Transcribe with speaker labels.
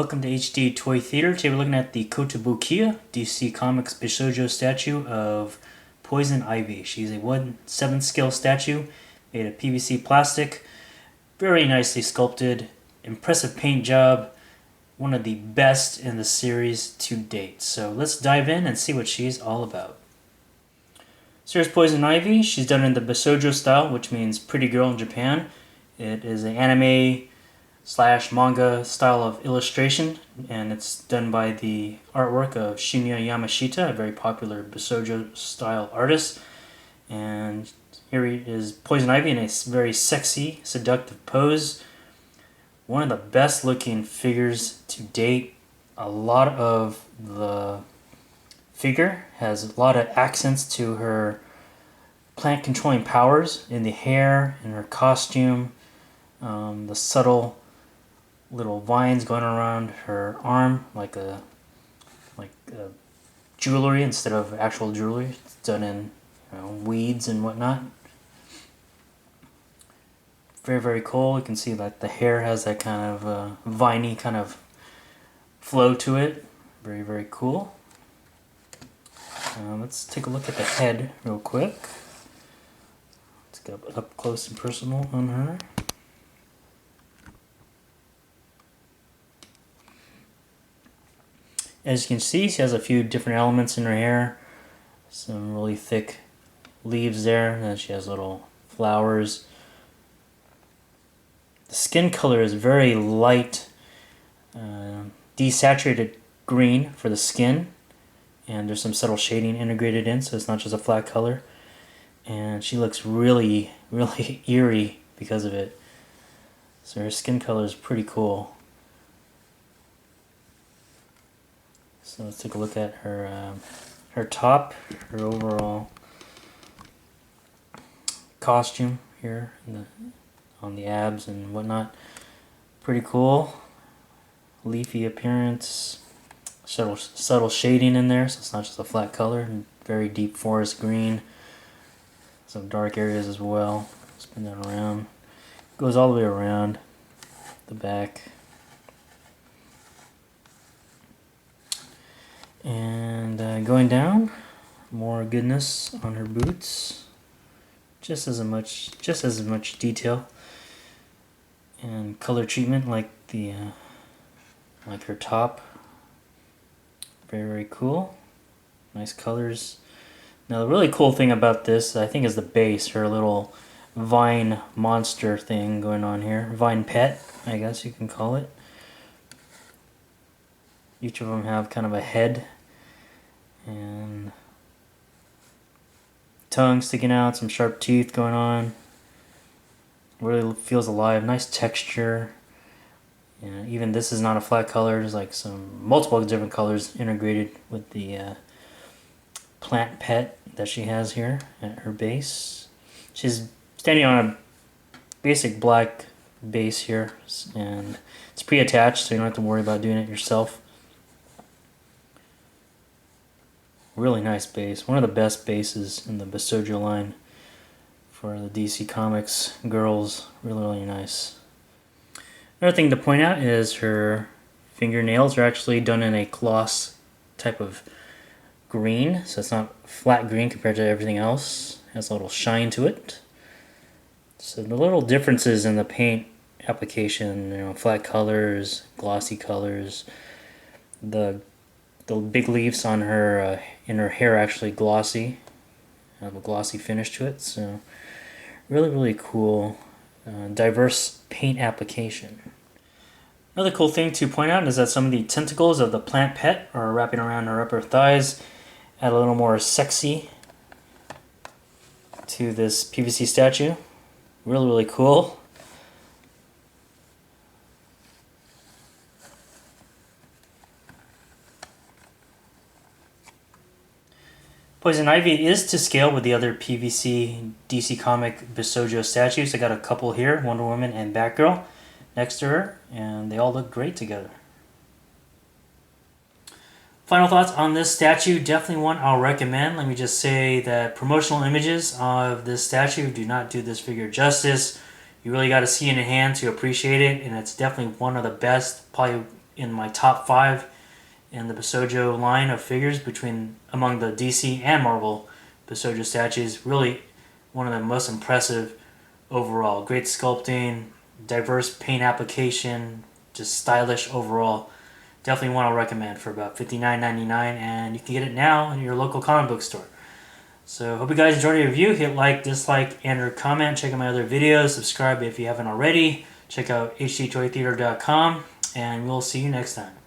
Speaker 1: Welcome to HD Toy Theater. Today we're looking at the Kotobukiya DC Comics Bishoujo statue of Poison Ivy. She's a 1/7 scale statue made of PVC plastic. Very nicely sculpted. Impressive paint job. One of the best in the series to date. So let's dive in and see what she's all about. So here's Poison Ivy. She's done in the Bishoujo style, which means pretty girl in Japan. It is an anime / manga style of illustration, and it's done by the artwork of Shun Yamashita, a very popular Bishoujo style artist. And here is Poison Ivy in a very sexy, seductive pose. One of the best looking figures to date. A lot of the figure has a lot of accents to her plant controlling powers in the hair, in her costume, the subtle little vines going around her arm, like a jewelry instead of actual jewelry. It's done in weeds and whatnot. Very, very cool. You can see that the hair has that kind of viney kind of flow to it. Very, very cool. Let's take a look at the head real quick. Let's get up close and personal on her. As you can see, she has a few different elements in her hair. Some really thick leaves there, and then she has little flowers. The skin color is very light, desaturated green for the skin, and there's some subtle shading integrated in, so it's not just a flat color. And she looks really, really eerie because of it. So her skin color is pretty cool. So let's take a look at her her top, her overall costume here on the abs and whatnot. Pretty cool. Leafy appearance, subtle shading in there, so it's not just a flat color. And very deep forest green. Some dark areas as well. Spin that around. Goes all the way around the back. And going down, more goodness on her boots. Just as much detail and color treatment like the like her top. Very, very cool. Nice colors. Now the really cool thing about this, I think, is the base. Her little vine monster thing going on here. Vine pet, I guess you can call it. Each of them have kind of a head and tongue sticking out, some sharp teeth going on. Really feels alive. Nice texture. Yeah, even this is not a flat color. There's like some multiple different colors integrated with the plant pet that she has here at her base. She's standing on a basic black base here, and it's pre-attached, so you don't have to worry about doing it yourself. Really nice base. One of the best bases in the Bishoujo line for the DC Comics girls. Really, really nice. Another thing to point out is her fingernails are actually done in a gloss type of green. So it's not flat green compared to everything else. It has a little shine to it. So the little differences in the paint application, flat colors, glossy colors. The big leaves on her in her hair actually glossy, have a glossy finish to it. So really, really cool, diverse paint application. Another cool thing to point out is that some of the tentacles of the plant pet are wrapping around her upper thighs, add a little more sexy to this PVC statue. Really, really cool. Poison Ivy is to scale with the other PVC DC Comic Bishoujo statues. I got a couple here, Wonder Woman and Batgirl, next to her, and they all look great together. Final thoughts on this statue, definitely one I'll recommend. Let me just say that promotional images of this statue do not do this figure justice. You really got to see it in hand to appreciate it, and it's definitely one of the best, probably in my top 5 in the Bishoujo line of figures among the DC and Marvel Bishoujo statues. Really one of the most impressive overall. Great sculpting, diverse paint application, just stylish overall. Definitely want to recommend for about $59.99, and you can get it now in your local comic book store. So hope you guys enjoyed the review. Hit like, dislike, and or comment. Check out my other videos. Subscribe if you haven't already. Check out hdtoytheater.com, and we'll see you next time.